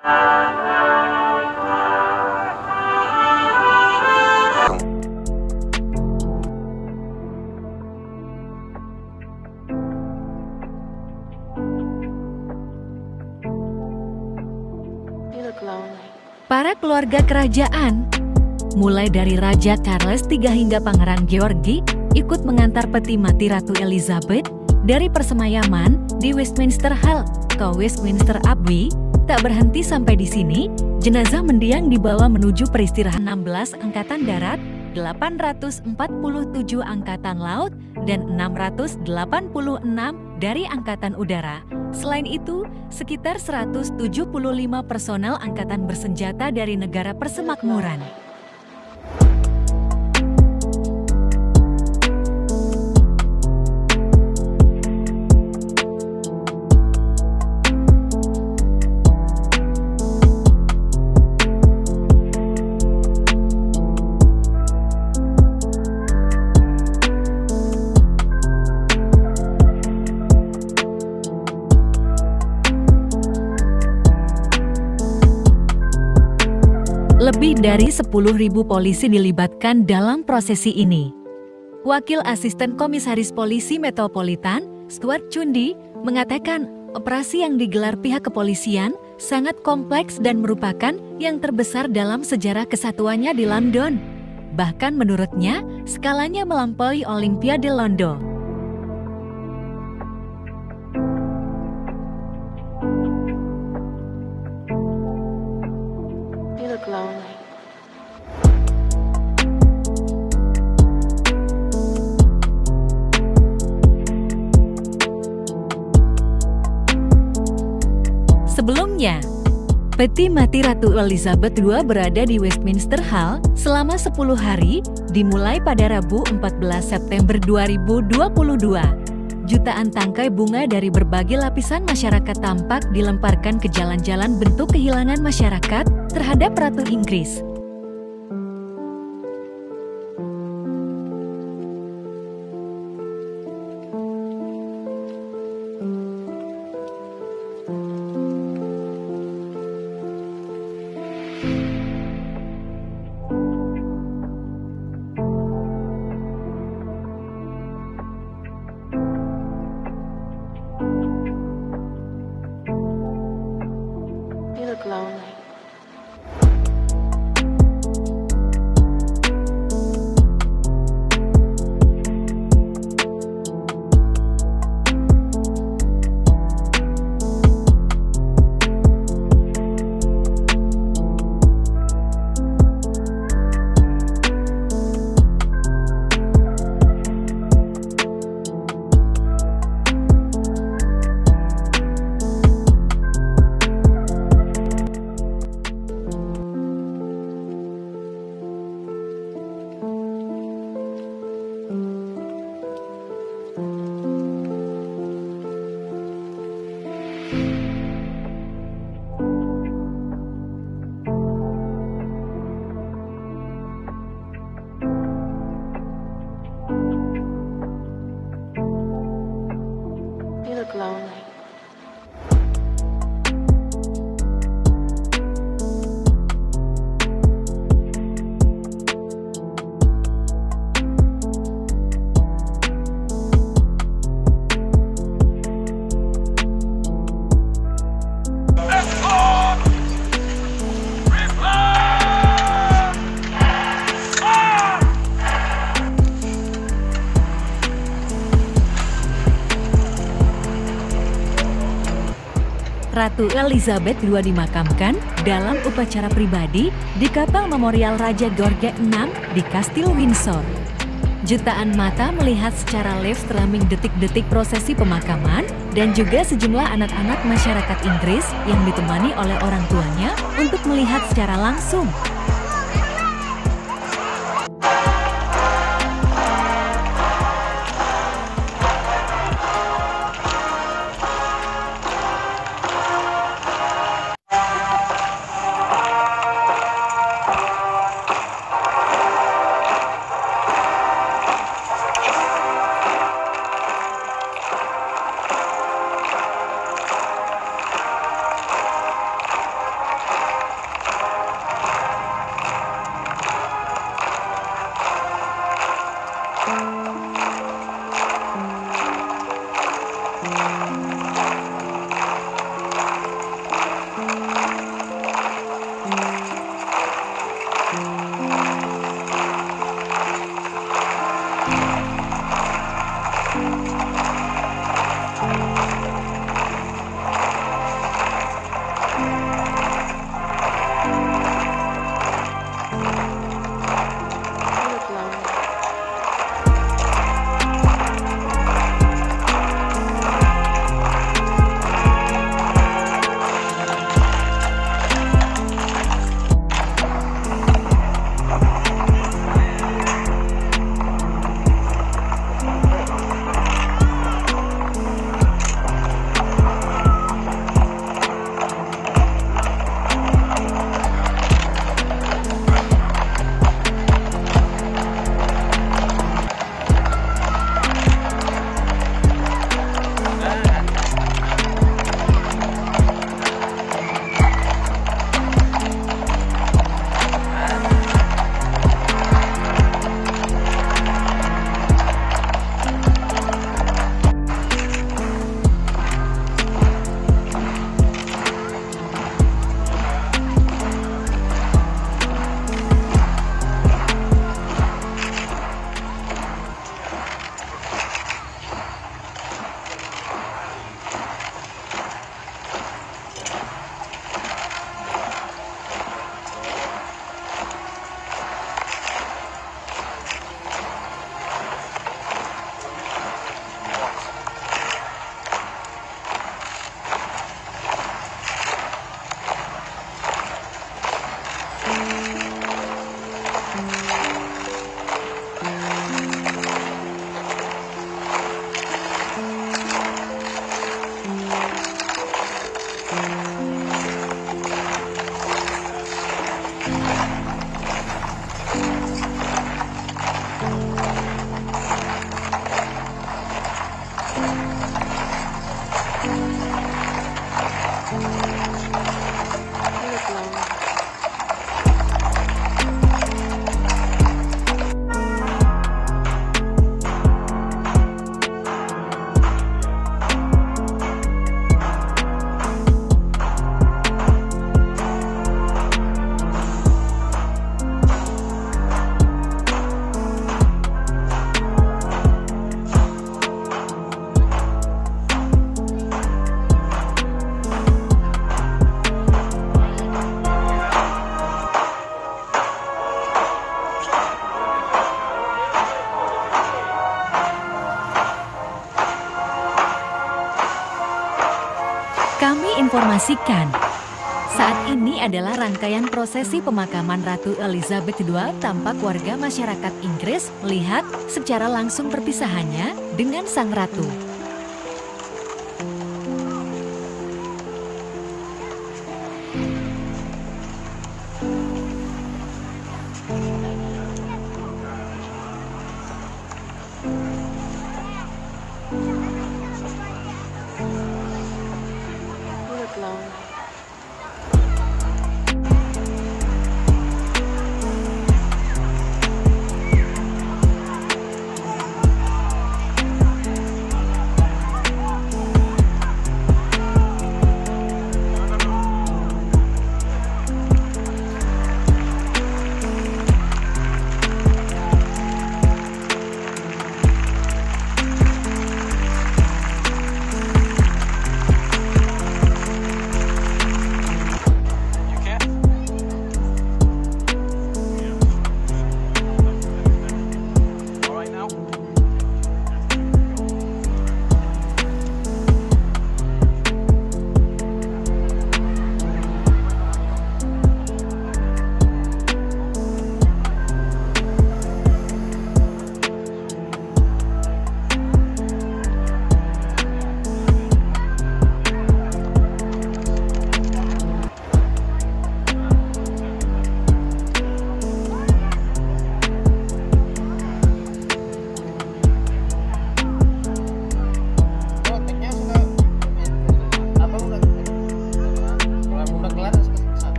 Para keluarga kerajaan, mulai dari Raja Charles III hingga Pangeran George, ikut mengantar peti mati Ratu Elizabeth dari persemayaman di Westminster Hall ke Westminster Abbey. Tak berhenti sampai di sini, jenazah mendiang dibawa menuju peristirahatan 16 Angkatan Darat, 847 Angkatan Laut, dan 686 dari Angkatan Udara. Selain itu, sekitar 175 personel angkatan bersenjata dari negara persemakmuran. Lebih dari 10.000 polisi dilibatkan dalam prosesi ini. Wakil Asisten Komisaris Polisi Metropolitan, Stuart Chundy, mengatakan operasi yang digelar pihak kepolisian sangat kompleks dan merupakan yang terbesar dalam sejarah kesatuannya di London. Bahkan menurutnya, skalanya melampaui Olimpiade London. Sebelumnya, peti mati Ratu Elizabeth II berada di Westminster Hall selama 10 hari, dimulai pada Rabu 14 September 2022. Jutaan tangkai bunga dari berbagai lapisan masyarakat tampak dilemparkan ke jalan-jalan bentuk kehilangan masyarakat terhadap Ratu Inggris. Ratu Elizabeth II dimakamkan dalam upacara pribadi di kapel memorial Raja George VI di Kastil Windsor. Jutaan mata melihat secara live streaming detik-detik prosesi pemakaman dan juga sejumlah anak-anak masyarakat Inggris yang ditemani oleh orang tuanya untuk melihat secara langsung. diproklamasikan. Saat ini adalah rangkaian prosesi pemakaman Ratu Elizabeth II. Tampak warga masyarakat Inggris melihat secara langsung perpisahannya dengan Sang Ratu.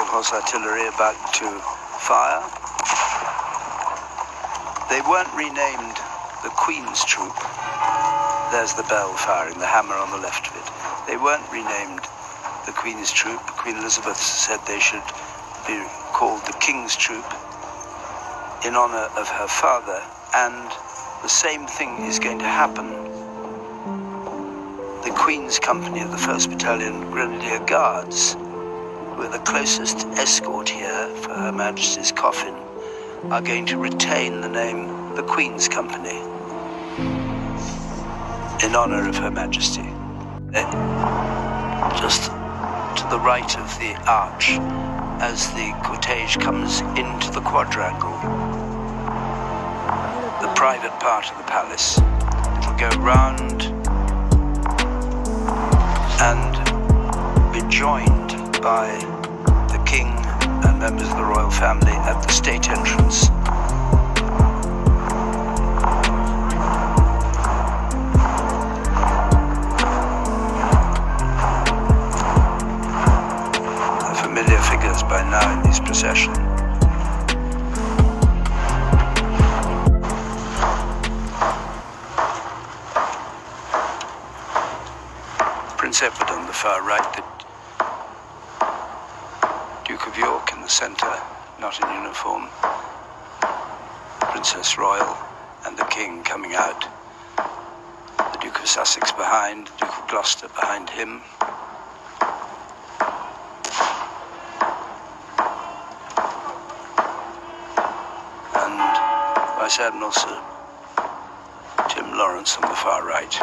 Horse artillery about to fire. They weren't renamed the Queen's Troop. There's the bell firing, the hammer on the left of it. They weren't renamed the Queen's Troop. Queen Elizabeth said they should be called the King's Troop in honor of her father, and the same thing is going to happen the Queen's Company of the 1st Battalion Grenadier Guards, who are the closest escort here for Her Majesty's coffin, are going to retain the name the Queen's Company in honor of Her Majesty. Just to the right of the arch, as the cortege comes into the quadrangle, the private part of the palace, it'll go round and be joined by the King and members of the royal family at the state entrance. The familiar figures by now in this procession. Prince Edward on the far right, the Duke of York in the centre, not in uniform, Princess Royal and the King coming out, the Duke of Sussex behind, the Duke of Gloucester behind him. And Vice Admiral Sir Tim Lawrence on the far right.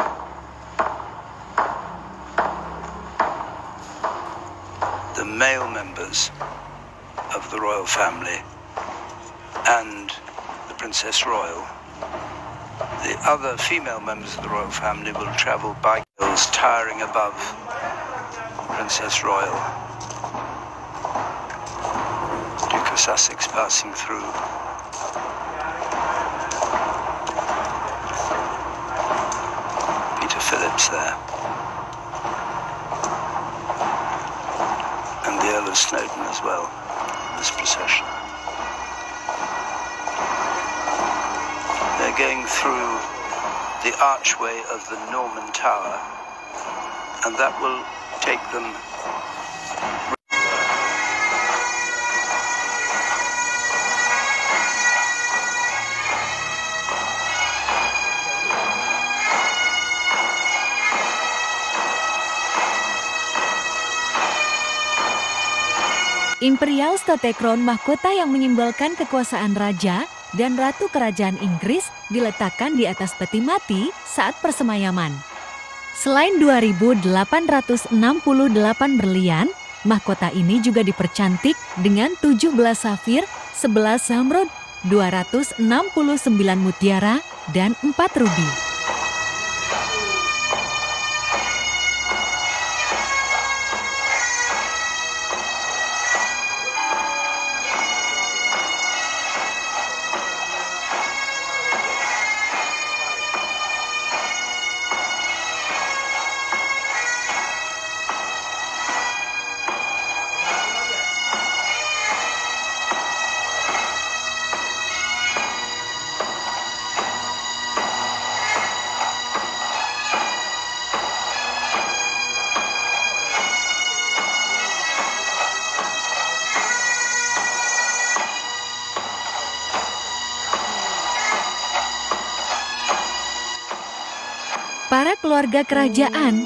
The male members of the royal family and the Princess Royal. The other female members of the royal family will travel by hills towering above Princess Royal. Duke of Sussex passing through. Peter Phillips there. The Earl of Snowdon as well in this procession. They're going through the archway of the Norman Tower, and that will take them Imperial State Crown, mahkota yang menyimbolkan kekuasaan raja dan ratu kerajaan Inggris, diletakkan di atas peti mati saat persemayaman. Selain 2.868 berlian, mahkota ini juga dipercantik dengan 17 safir, 11 zamrud, 269 mutiara, dan 4 rubi. Para keluarga kerajaan,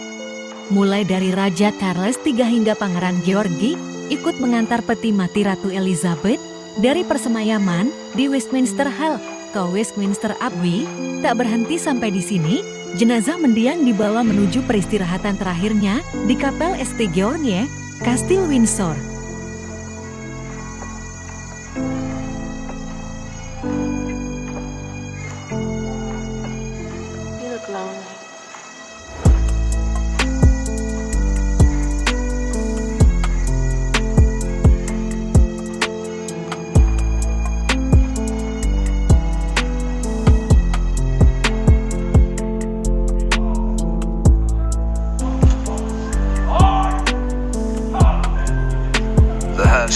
mulai dari Raja Charles III hingga Pangeran George, ikut mengantar peti mati Ratu Elizabeth dari persemayaman di Westminster Hall ke Westminster Abbey. Tak berhenti sampai di sini, jenazah mendiang dibawa menuju peristirahatan terakhirnya di Kapel St. George, Kastil Windsor. You look lonely.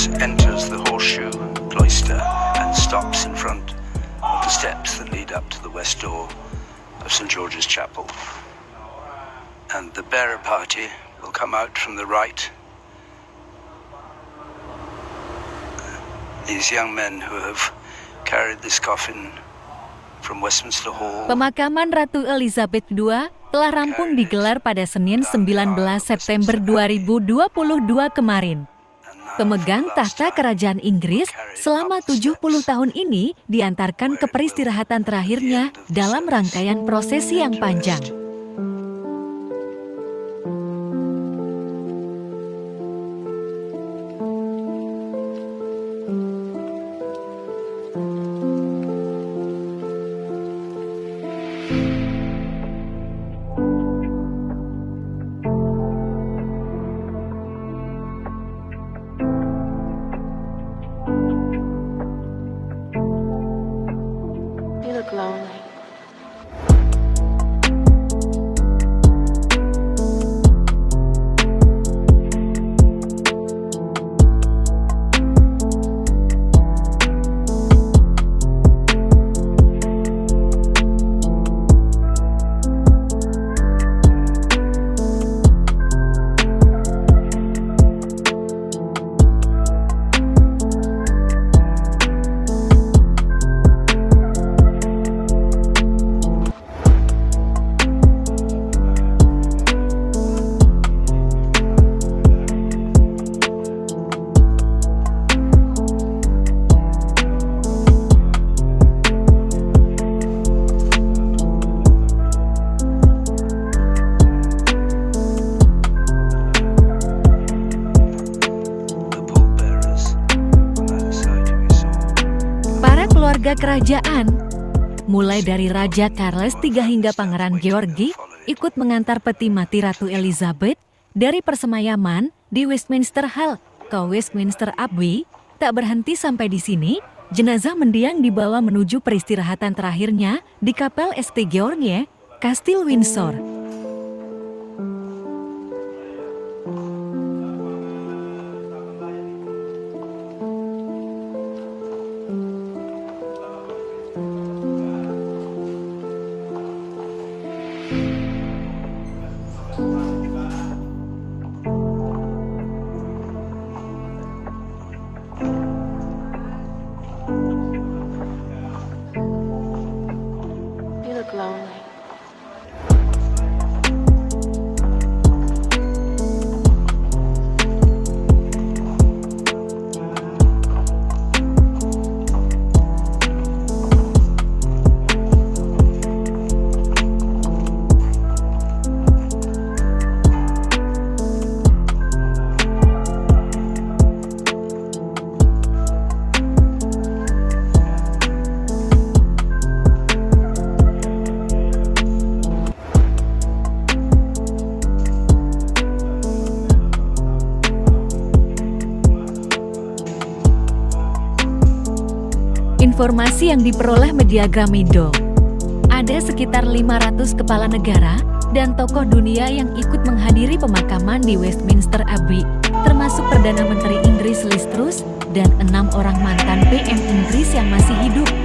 Enters the horseshoe cloister and stops in front of the steps that lead up to the west door of St. George's Chapel. And the bearer party will come out from the right. These young men who have carried this coffin from Westminster Hall. Pemakaman Ratu Elizabeth II telah rampung digelar pada Senin 19 September 2022 kemarin. Pemegang tahta kerajaan Inggris selama 70 tahun ini diantarkan ke peristirahatan terakhirnya dalam rangkaian prosesi yang panjang. You look lonely. Keluarga kerajaan, mulai dari Raja Charles III hingga Pangeran George, ikut mengantar peti mati Ratu Elizabeth dari persemayaman di Westminster Hall ke Westminster Abbey. Tak berhenti sampai di sini, jenazah mendiang dibawa menuju peristirahatan terakhirnya di Kapel St. George, Kastil Windsor. You look lonely. Informasi yang diperoleh media Gramindo, ada sekitar 500 kepala negara dan tokoh dunia yang ikut menghadiri pemakaman di Westminster Abbey, termasuk Perdana Menteri Inggris Liz Truss dan 6 orang mantan PM Inggris yang masih hidup.